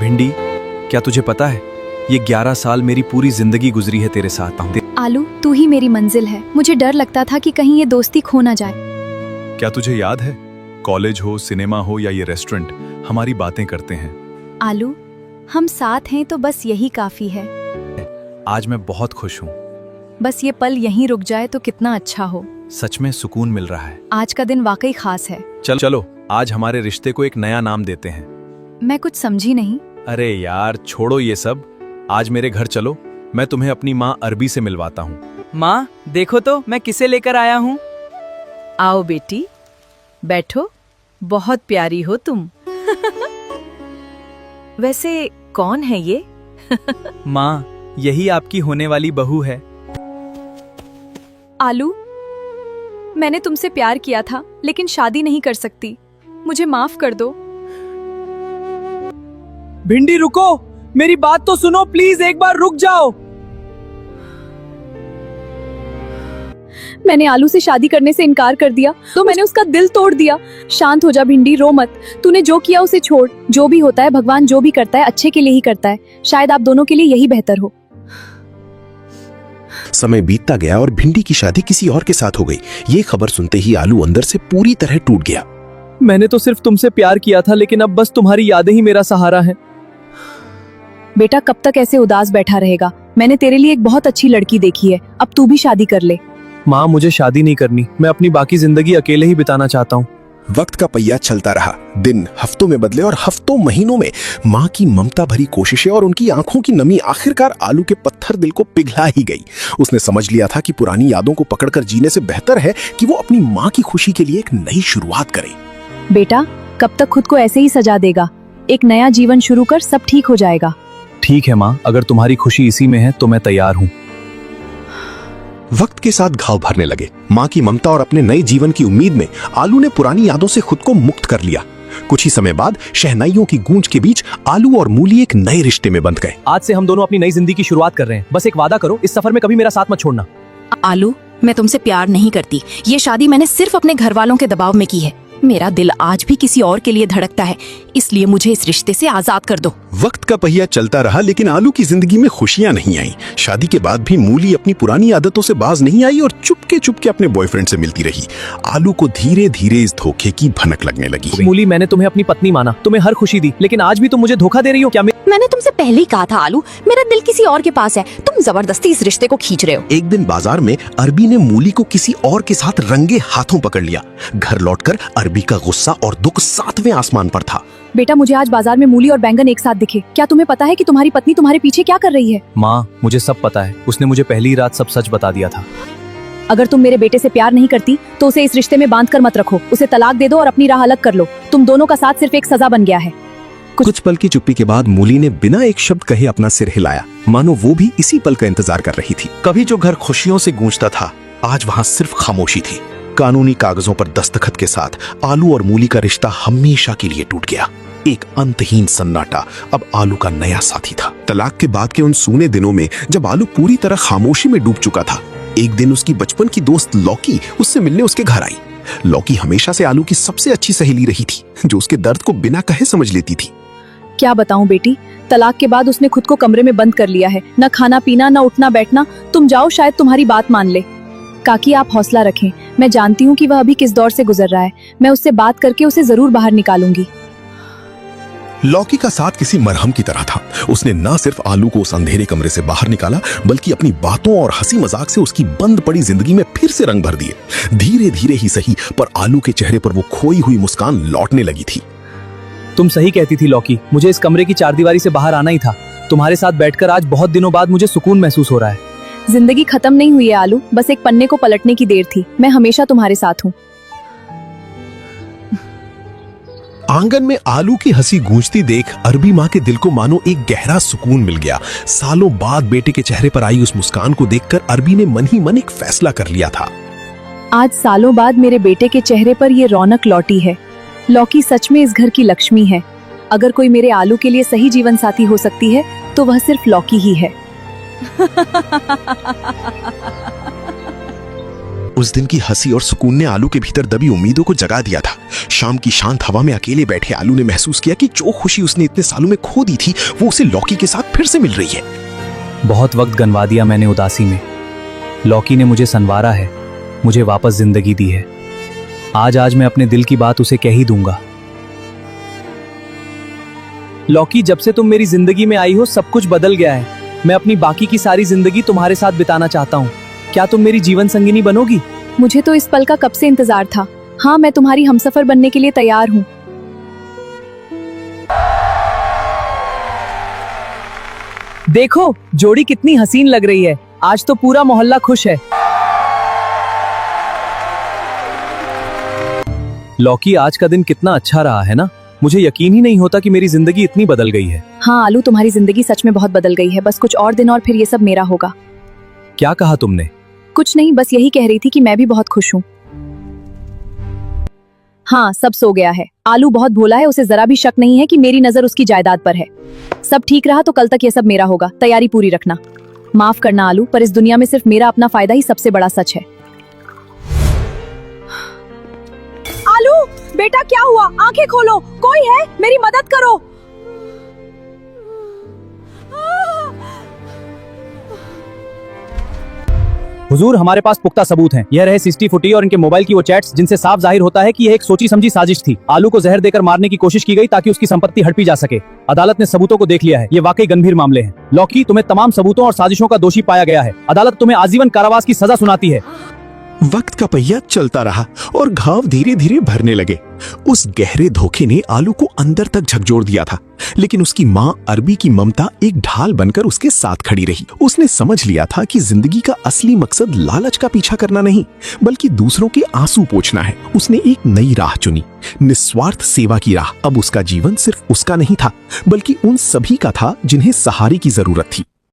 भिंडी, क्या तुझे पता है ये 11 साल मेरी पूरी जिंदगी गुजरी है तेरे साथ। आलू, तू ही मेरी मंजिल है। मुझे डर लगता था कि कहीं ये दोस्ती खो ना जाए। क्या तुझे याद है, कॉलेज हो, सिनेमा हो या ये रेस्टोरेंट, हमारी बातें करते हैं। आलू, हम साथ हैं तो बस यही काफी है। आज मैं बहुत खुश हूँ। बस ये पल यहीं रुक जाए तो कितना अच्छा हो। सच में सुकून मिल रहा है। आज का दिन वाकई खास है। चलो आज हमारे रिश्ते को एक नया नाम देते हैं। मैं कुछ समझी नहीं। अरे यार छोड़ो ये सब, आज मेरे घर चलो, मैं तुम्हें अपनी माँ अरबी से मिलवाता हूँ। माँ देखो तो मैं किसे लेकर आया हूँ। आओ बेटी, बैठो। बहुत प्यारी हो तुम। वैसे कौन है ये? माँ, यही आपकी होने वाली बहू है। आलू, मैंने तुमसे प्यार किया था लेकिन शादी नहीं कर सकती। मुझे माफ कर दो। भिंडी रुको, मेरी बात तो सुनो प्लीज, एक बार रुक जाओ। मैंने आलू से शादी करने से इनकार कर दिया तो मैंने उसका दिल तोड़ दिया। शांत हो जा भिंडी, रो मत। तूने जो किया उसे छोड़। जो भी होता है भगवान जो भी करता है अच्छे के लिए ही करता है। शायद आप दोनों के लिए यही बेहतर हो। समय बीतता गया और भिंडी की शादी किसी और के साथ हो गई। ये खबर सुनते ही आलू अंदर से पूरी तरह टूट गया। मैंने तो सिर्फ तुमसे प्यार किया था, लेकिन अब बस तुम्हारी यादें ही मेरा सहारा हैं। बेटा, कब तक ऐसे उदास बैठा रहेगा? मैंने तेरे लिए एक बहुत अच्छी लड़की देखी है, अब तू भी शादी कर ले। माँ, मुझे शादी नहीं करनी। मैं अपनी बाकी जिंदगी अकेले ही बिताना चाहता हूँ। वक्त का पहिया चलता रहा। दिन हफ्तों में बदले और हफ्तों महीनों में माँ की ममता भरी कोशिशें और उनकी आंखों की नमी आखिरकार आलू के पत्थर दिल को पिघला ही गई। उसने समझ लिया था कि पुरानी यादों को पकड़कर जीने से बेहतर है कि वो अपनी माँ की खुशी के लिए एक नई शुरुआत करे। बेटा, कब तक खुद को ऐसे ही सजा देगा? एक नया जीवन शुरू कर, सब ठीक हो जाएगा। ठीक है माँ, अगर तुम्हारी खुशी इसी में है तो मैं तैयार हूँ। वक्त के साथ घाव भरने लगे। माँ की ममता और अपने नए जीवन की उम्मीद में आलू ने पुरानी यादों से खुद को मुक्त कर लिया। कुछ ही समय बाद शहनाइयों की गूंज के बीच आलू और मूली एक नए रिश्ते में बंध गए। आज से हम दोनों अपनी नई जिंदगी की शुरुआत कर रहे हैं। बस एक वादा करो, इस सफर में कभी मेरा साथ मत छोड़ना। आलू, मैं तुमसे प्यार नहीं करती। ये शादी मैंने सिर्फ अपने घर वालों के दबाव में की है। मेरा दिल आज भी किसी और के लिए धड़कता है, इसलिए मुझे इस रिश्ते से आजाद कर दो। वक्त का पहिया चलता रहा, लेकिन आलू की जिंदगी में खुशियां नहीं आई। शादी के बाद भी मूली अपनी पुरानी आदतों से बाज नहीं आई और चुपके अपने बॉयफ्रेंड से मिलती रही। आलू को धीरे धीरे इस धोखे की भनक लगने लगी। मूली, मैंने तुम्हें अपनी पत्नी माना, तुम्हें हर खुशी दी, लेकिन आज भी तुम मुझे धोखा दे रही हो क्या? मैंने तुमसे पहले ही कहा था आलू, मेरा दिल किसी और के पास है। तुम जबरदस्ती इस रिश्ते को खींच रहे हो। एक दिन बाजार में अरबी ने मूली को किसी और के साथ रंगे हाथों पकड़ लिया। घर लौटकर अरबी का गुस्सा और दुख 7वें आसमान पर था। बेटा, मुझे आज बाजार में मूली और बैंगन एक साथ दिखे। क्या तुम्हें पता है कि तुम्हारी पत्नी तुम्हारे पीछे क्या कर रही है? माँ, मुझे सब पता है। उसने मुझे पहली रात सब सच बता दिया था। अगर तुम मेरे बेटे से प्यार नहीं करती तो उसे इस रिश्ते में बांध कर मत रखो। उसे तलाक दे दो और अपनी राह अलग कर लो। तुम दोनों का साथ सिर्फ एक सजा बन गया है। कुछ पल की चुप्पी के बाद मूली ने बिना एक शब्द कहे अपना सिर हिलाया, मानो वो भी इसी पल का इंतजार कर रही थी। कभी जो घर खुशियों से गूंजता था, आज वहां सिर्फ खामोशी थी। कानूनी कागजों पर दस्तखत के साथ आलू और मूली का रिश्ता हमेशा के लिए टूट गया। एक अंतहीन सन्नाटा अब आलू का नया साथी था। तलाक के बाद के उन सूने दिनों में जब आलू पूरी तरह खामोशी में डूब चुका था, एक दिन उसकी बचपन की दोस्त लौकी उससे मिलने उसके घर आई। लौकी हमेशा से आलू की सबसे अच्छी सहेली रही थी, जो उसके दर्द को बिना कहे समझ लेती थी। क्या बताऊं बेटी, तलाक के बाद उसने खुद को कमरे में बंद कर लिया है। न खाना पीना, न उठना बैठना। तुम जाओ, शायद तुम्हारी बात मान ले। काकी, आप हौसला रखें। मैं जानती हूँ कि वह अभी किस दौर से गुजर रहा है। मैं उससे बात करके उसे जरूर बाहर निकालूंगी। लौकी का साथ किसी मरहम की तरह था। उसने न सिर्फ आलू को उस अंधेरे कमरे से बाहर निकाला, बल्कि अपनी बातों और हंसी मजाक से उसकी बंद पड़ी जिंदगी में फिर से रंग भर दिए। धीरे धीरे ही सही, पर आलू के चेहरे पर वो खोई हुई मुस्कान लौटने लगी थी। तुम सही कहती थी लौकी, मुझे इस कमरे की चारदीवारी से बाहर आना ही था। तुम्हारे साथ बैठकर आज बहुत दिनों बाद मुझे सुकून महसूस हो रहा है। जिंदगी खत्म नहीं हुई है आलू, बस एक पन्ने को पलटने की देर थी। मैं हमेशा तुम्हारे साथ हूँ। आंगन में आलू की हंसी गूंजती देख अरबी माँ के दिल को मानो एक गहरा सुकून मिल गया। सालों बाद बेटे के चेहरे पर आई उस मुस्कान को देखकर अरबी ने मन ही मन एक फैसला कर लिया था। आज सालों बाद मेरे बेटे के चेहरे पर ये रौनक लौटी है। लौकी सच में इस घर की लक्ष्मी है। अगर कोई मेरे आलू के लिए सही जीवन साथी हो सकती है तो वह सिर्फ लौकी ही है। उस दिन की हंसी और सुकून ने आलू के भीतर दबी उम्मीदों को जगा दिया था। शाम की शांत हवा में अकेले बैठे आलू ने महसूस किया कि जो खुशी उसने इतने सालों में खो दी थी वो उसे लौकी के साथ फिर से मिल रही है। बहुत वक्त गंवा दिया मैंने उदासी में। लौकी ने मुझे संवारा है, मुझे वापस जिंदगी दी है। आज मैं अपने दिल की बात उसे कह ही दूंगा। लौकी, जब से तुम मेरी जिंदगी में आई हो सब कुछ बदल गया है। मैं अपनी बाकी की सारी जिंदगी तुम्हारे साथ बिताना चाहता हूँ। क्या तुम मेरी जीवन संगिनी बनोगी? मुझे तो इस पल का कब से इंतजार था। हाँ, मैं तुम्हारी हमसफर बनने के लिए तैयार हूँ। देखो जोड़ी कितनी हसीन लग रही है। आज तो पूरा मोहल्ला खुश है। लौकी, आज का दिन कितना अच्छा रहा है ना। मुझे यकीन ही नहीं होता कि मेरी जिंदगी इतनी बदल गई है। हाँ आलू, तुम्हारी जिंदगी सच में बहुत बदल गई है। बस कुछ और दिन और फिर ये सब मेरा होगा। क्या कहा तुमने? कुछ नहीं, बस यही कह रही थी कि मैं भी बहुत खुश हूँ। हाँ, सब सो गया है। आलू बहुत भोला है, उसे जरा भी शक नहीं है कि मेरी नजर उसकी जायदाद पर है। सब ठीक रहा तो कल तक ये सब मेरा होगा। तैयारी पूरी रखना। माफ करना आलू, पर इस दुनिया में सिर्फ मेरा अपना फायदा ही सबसे बड़ा सच है। आलू बेटा, क्या हुआ? आंखें खोलो, कोई है? मेरी मदद करो। हुजूर, हमारे पास पुख्ता सबूत हैं। यह रहे सीसीटीवी फुटेज और इनके मोबाइल की वो चैट्स जिनसे साफ जाहिर होता है कि यह एक सोची समझी साजिश थी। आलू को जहर देकर मारने की कोशिश की गई ताकि उसकी संपत्ति हड़पी जा सके। अदालत ने सबूतों को देख लिया है। ये वाकई गंभीर मामले हैं। लौकी, तुम्हें तमाम सबूतों और साजिशों का दोषी पाया गया है। अदालत तुम्हें आजीवन कारावास की सजा सुनाती है। वक्त का पहिया चलता रहा और घाव धीरे धीरे भरने लगे। उस गहरे धोखे ने आलू को अंदर तक झकझोर दिया था, लेकिन उसकी माँ अरबी की ममता एक ढाल बनकर उसके साथ खड़ी रही। उसने समझ लिया था कि जिंदगी का असली मकसद लालच का पीछा करना नहीं, बल्कि दूसरों के आंसू पोंछना है। उसने एक नई राह चुनी, निस्वार्थ सेवा की राह। अब उसका जीवन सिर्फ उसका नहीं था, बल्कि उन सभी का था जिन्हें सहारे की जरूरत थी।